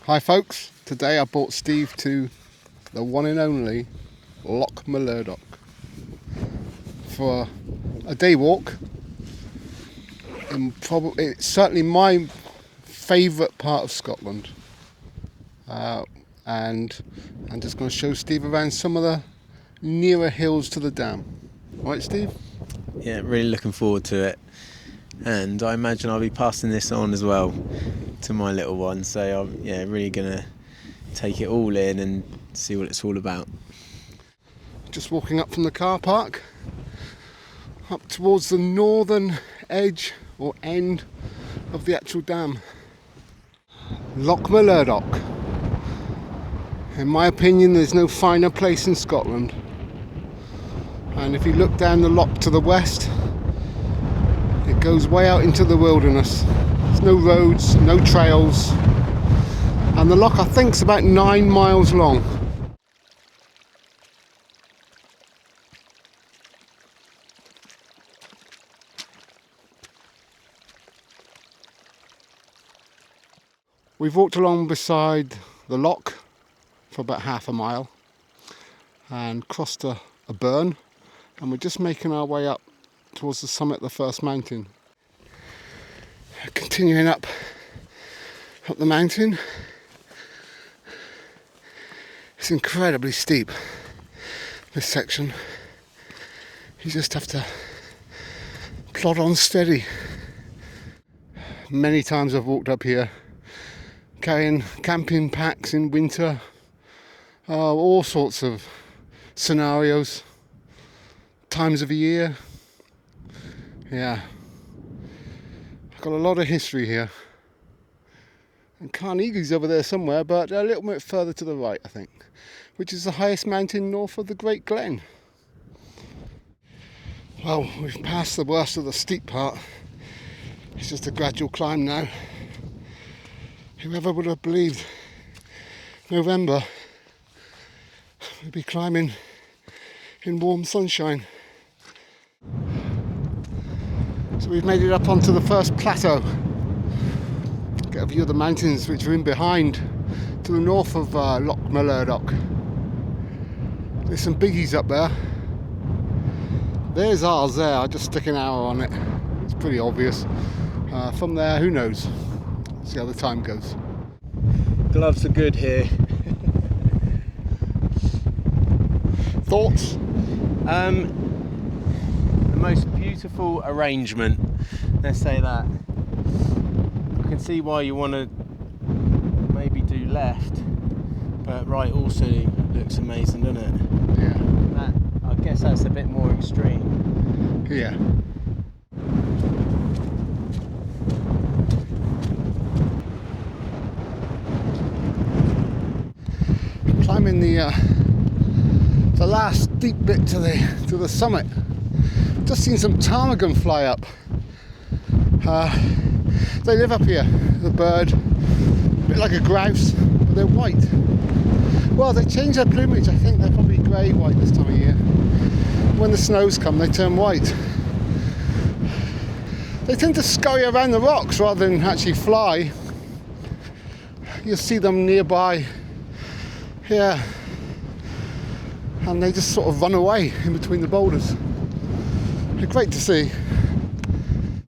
Hi folks, today I brought Steve to the one and only Loch Mullardoch for a day walk. It's certainly my favourite part of Scotland, and I'm just going to show Steve around some of the nearer hills to the dam. Right, Steve? Yeah, really looking forward to it, and I imagine I'll be passing this on as well to my little one, so I'm really gonna take it all in and see what it's all about. Just walking up from the car park up towards the northern edge or end of the actual dam. Loch Mullardoch. In my opinion, there's no finer place in Scotland. And if you look down the loch to the west, it goes way out into the wilderness. There's no roads, no trails, and the loch I think is about 9 miles long. We've walked along beside the loch for about half a mile and crossed a burn, and we're just making our way up towards the summit of the first mountain. Continuing up the mountain. It's incredibly steep, this section. You just have to plod on steady. Many times I've walked up here carrying camping packs in winter, all sorts of scenarios, times of the year. Yeah, I've got a lot of history here. And Carn Nan's over there somewhere, but a little bit further to the right, I think, which is the highest mountain north of the Great Glen. Well, we've passed the worst of the steep part. It's just a gradual climb now. Whoever would have believed November we'd be climbing in warm sunshine. So we've made it up onto the first plateau. Get a view of the mountains which are in behind to the north of Loch Mullardoch. There's some biggies up there. There's ours there, I just stick an arrow on it. It's pretty obvious. From there, who knows? See how the time goes. Gloves are good here. Thoughts? The most beautiful arrangement, let's say that. I can see why you want to maybe do left, but right also looks amazing, doesn't it? Yeah. I guess that's a bit more extreme. Yeah. Climbing the last steep bit to the summit. Just seen some ptarmigan fly up. They live up here. The bird, a bit like a grouse, but they're white. Well, they change their plumage. I think they're probably grey-white this time of year. When the snows come, they turn white. They tend to scurry around the rocks rather than actually fly. You'll see them nearby. Yeah, and they just sort of run away in between the boulders. They're great to see.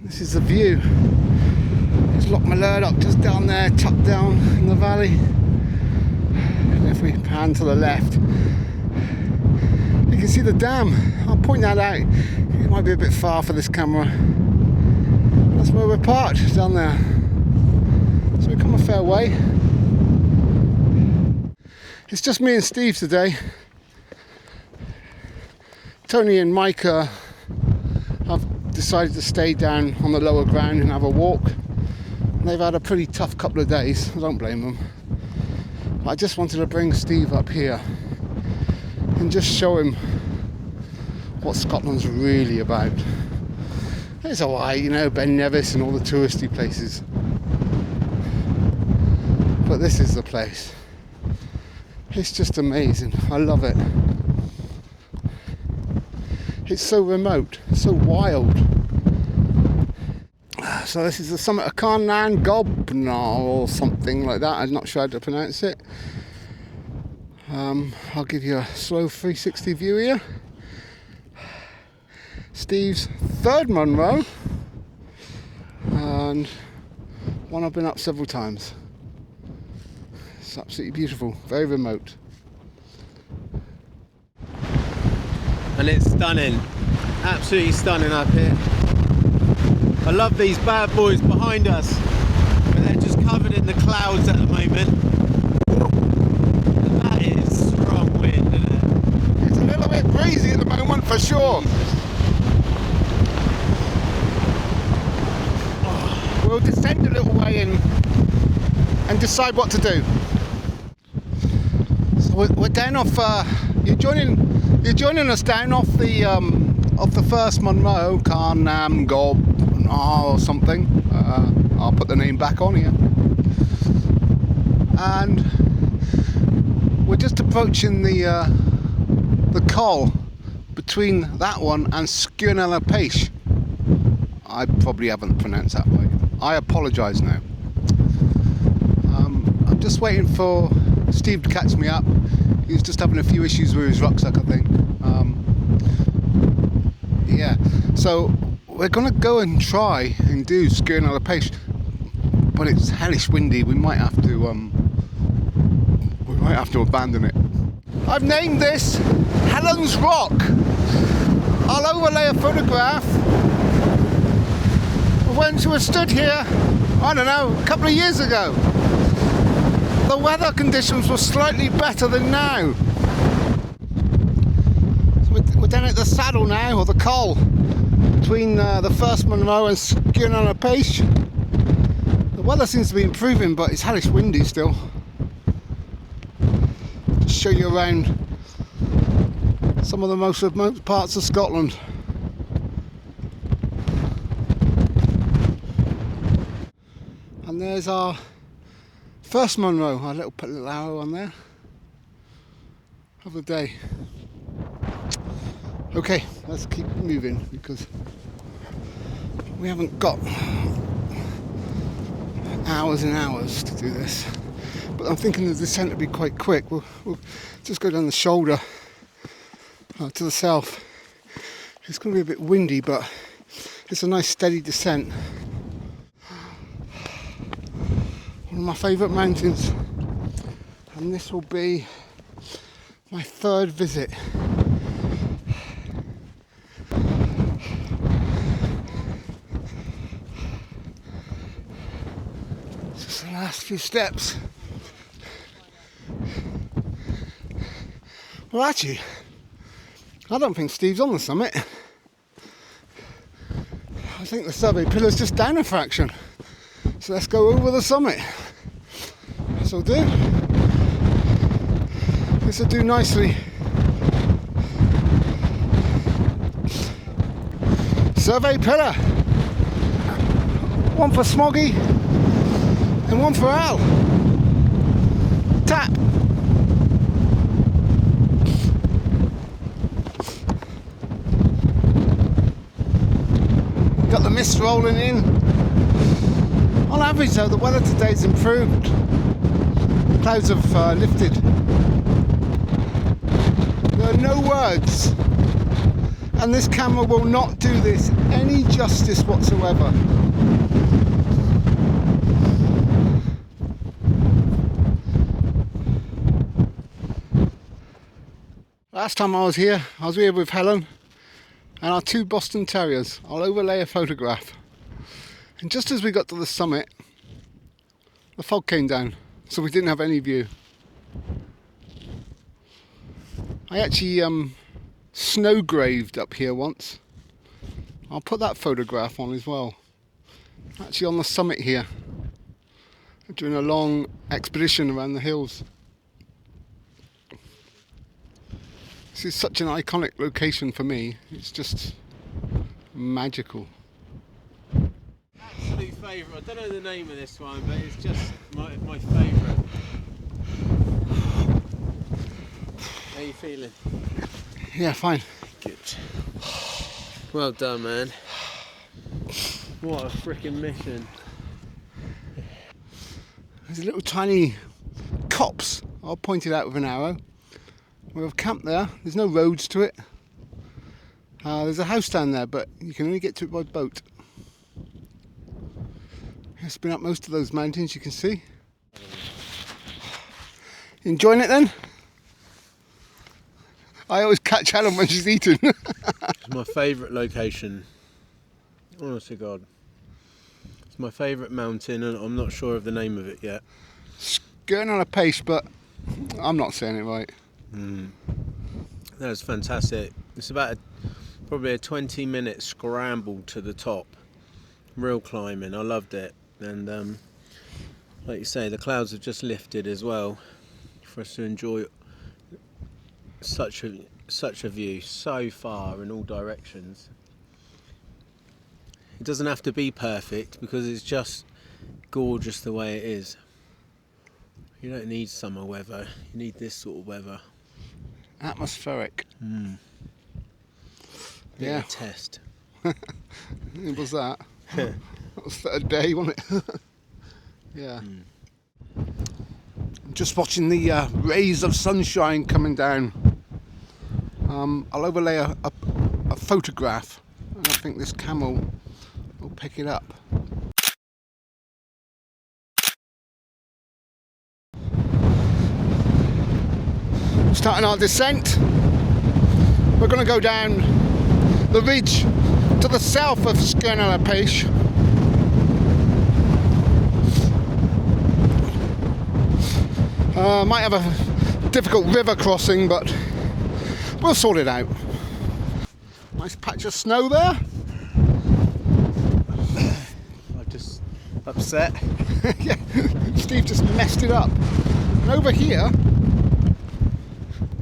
This is the view. There's Loch Mullardoch just down there, tucked down in the valley. And if we pan to the left, you can see the dam. I'll point that out. It might be a bit far for this camera. That's where we're parked, down there. So we've come a fair way. It's just me and Steve today. Tony and Mike have decided to stay down on the lower ground and have a walk. They've had a pretty tough couple of days. I don't blame them. I just wanted to bring Steve up here and just show him what Scotland's really about. It's alright, you know, Ben Nevis and all the touristy places. But this is the place. It's just amazing. I love it. It's so remote, so wild. So this is the summit of Carn Nan Gobhar or something like that. I'm not sure how to pronounce it. I'll give you a slow 360 view here. Steve's third Munro, and one I've been up several times. It's absolutely beautiful, very remote. And it's stunning, absolutely stunning up here. I love these bad boys behind us, but they're just covered in the clouds at the moment. And that is strong wind, isn't it? It's a little bit breezy at the moment for sure. We'll descend a little way in and decide what to do. So we're down off. You're joining us down off the first Munro, Carn Nan Gobhar or something. I'll put the name back on here. And we're just approaching the col between that one and Sgurr na Lapaich. I probably haven't pronounced that right. I apologise now. I'm just waiting for Steve to catch me up. He's just having a few issues with his rucksack, I think. Yeah, so we're gonna go and try and do Sgurr na Lapaich, but it's hellish windy. We might have to abandon it. I've named this Helens Rock. I'll overlay a photograph when she was stood here, I don't know, a couple of years ago. The weather conditions were slightly better than now. So we're down at the saddle now, or the col, between the first Munro and Sgurr na Lapaich. The weather seems to be improving, but it's hellish windy still. Just show you around some of the most remote parts of Scotland. And there's our first Munro. I'll put a little arrow on there. Have a day. Okay, let's keep moving because we haven't got hours and hours to do this. But I'm thinking the descent will be quite quick. We'll just go down the shoulder to the south. It's going to be a bit windy, but it's a nice steady descent. One of my favourite mountains, and this will be my third visit. Just the last few steps. Well, actually, I don't think Steve's on the summit. I think the survey pillar's just down a fraction. So let's go over the summit. This'll do. This'll do nicely. Survey pillar. One for Smoggy and one for Al. Tap. Got the mist rolling in. On average though, the weather today's improved. The clouds have lifted. There are no words, and this camera will not do this any justice whatsoever. Last time I was here with Helen and our two Boston Terriers. I'll overlay a photograph. And just as we got to the summit, the fog came down, so we didn't have any view. I actually snow-graved up here once. I'll put that photograph on as well. Actually on the summit here, during a long expedition around the hills. This is such an iconic location for me, it's just magical. Absolute favourite. I don't know the name of this one, but it's just my favourite. How are you feeling? Yeah, fine. Good. Well done, man. What a freaking mission. There's a little tiny copse, I'll point it out with an arrow. We've camped there, there's no roads to it. There's a house down there, but you can only get to it by boat. It's been up most of those mountains, you can see. Enjoying it then? I always catch Helen when she's eating. It's my favourite location. Honest to God. It's my favourite mountain, and I'm not sure of the name of it yet. Sgurr on a pace, but I'm not saying it right. That was fantastic. It's about probably a 20-minute scramble to the top. Real climbing. I loved it. And like you say, the clouds have just lifted as well for us to enjoy such a view so far in all directions. It doesn't have to be perfect because it's just gorgeous the way it is. You don't need summer weather, you need this sort of weather. Atmospheric. Yeah. Test. It was that. That was a day, wasn't it? Yeah. I'm just watching the rays of sunshine coming down. I'll overlay a photograph, and I think this camel will pick it up. Starting our descent. We're going to go down the ridge to the south of Sgurr na Lapaich. Might have a difficult river crossing, but we'll sort it out. Nice patch of snow there. I'm just upset. Yeah, Steve just messed it up. And over here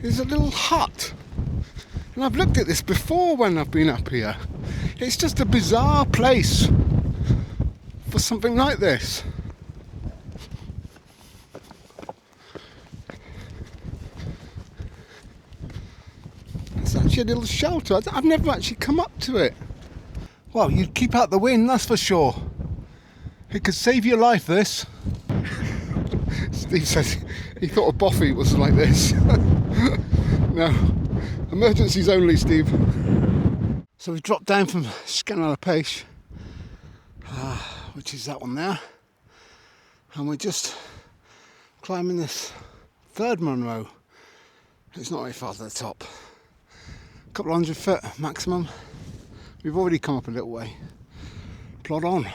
is a little hut. And I've looked at this before when I've been up here. It's just a bizarre place for something like this. It's actually a little shelter. I've never actually come up to it. Well, you'd keep out the wind, that's for sure. It could save your life, this. Steve says he thought a boffy was like this. No, emergencies only, Steve. So we've dropped down from Sgurr na Lapaich, which is that one there, and we're just climbing this third Munro. It's not very far to the top. A couple of 100 foot maximum. We've already come up a little way. Plod on.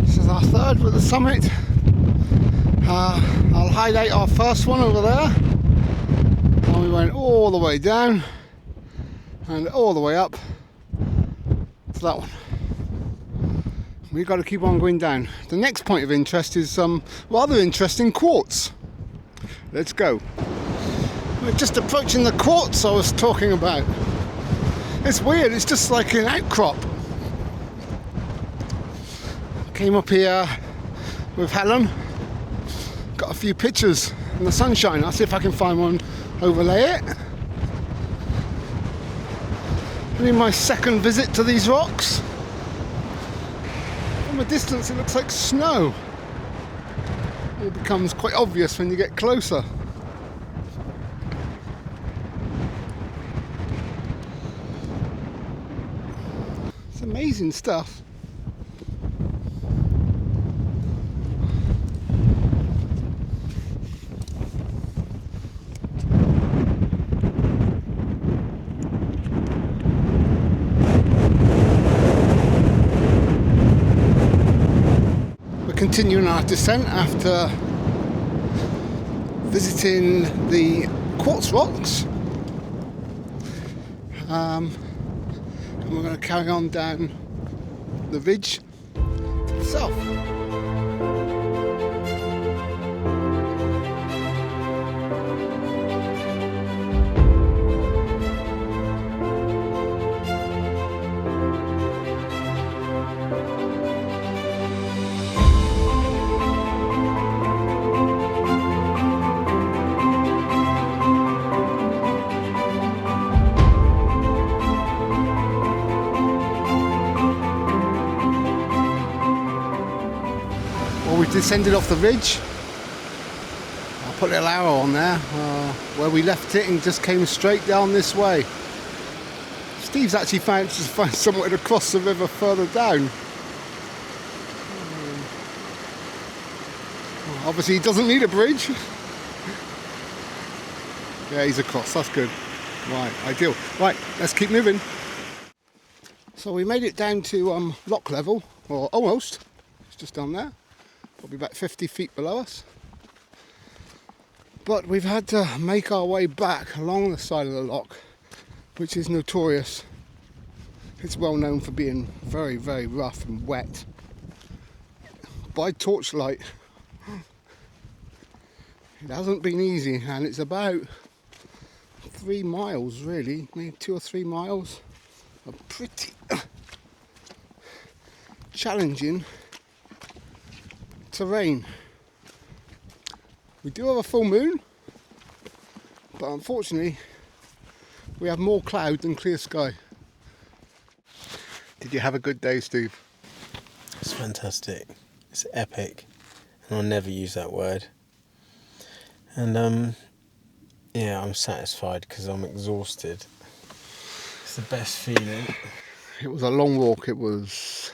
This is our third with the summit. I'll highlight our first one over there. And we went all the way down and all the way up to that one. We've got to keep on going down. The next point of interest is some rather interesting quartz. Let's go. We're just approaching the quartz I was talking about. It's weird, it's just like an outcrop. Came up here with Helen. Got a few pictures in the sunshine. I'll see if I can find one, overlay it. Only my second visit to these rocks. From a distance it looks like snow. It becomes quite obvious when you get closer. It's amazing stuff. Continuing our descent after visiting the quartz rocks, and we're going to carry on down the ridge itself. descended off the ridge. I put a little arrow on there where we left it and just came straight down this way. Steve's actually found somewhere to cross the river further down. Obviously he doesn't need a bridge. Yeah, he's across, that's good. Right, ideal. Right, let's keep moving. So we made it down to lock level, or almost. It's just down there, probably about 50 feet below us. But we've had to make our way back along the side of the loch, which is notorious. It's well known for being very, very rough and wet. By torchlight, it hasn't been easy, and it's about 3 miles really, maybe 2 or 3 miles of pretty challenging terrain. We do have a full moon, but unfortunately we have more cloud than clear sky. Did you have a good day, Steve? It's fantastic. It's epic, and I'll never use that word. And yeah, I'm satisfied because I'm exhausted. It's the best feeling. It was a long walk. It was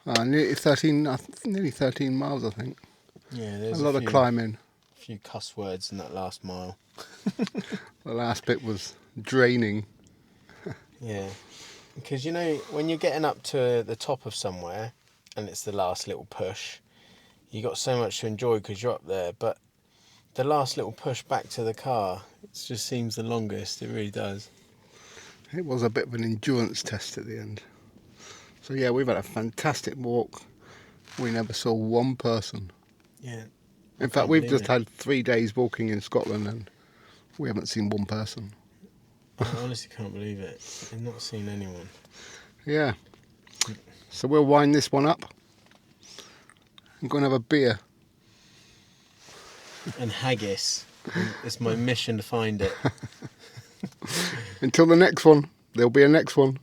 nearly 13 miles, I think. Yeah, there's a lot of climbing. A few cuss words in that last mile. The last bit was draining. Yeah, because you know, when you're getting up to the top of somewhere and it's the last little push, you got so much to enjoy because you're up there, but the last little push back to the car, it just seems the longest. It really does. It was a bit of an endurance test at the end. So yeah, we've had a fantastic walk. We never saw one person. Yeah. In fact, we've just had 3 days walking in Scotland and we haven't seen one person. I honestly can't believe it. I've not seen anyone. Yeah. So we'll wind this one up. I'm going to have a beer. And haggis. It's my mission to find it. Until the next one, there'll be a next one.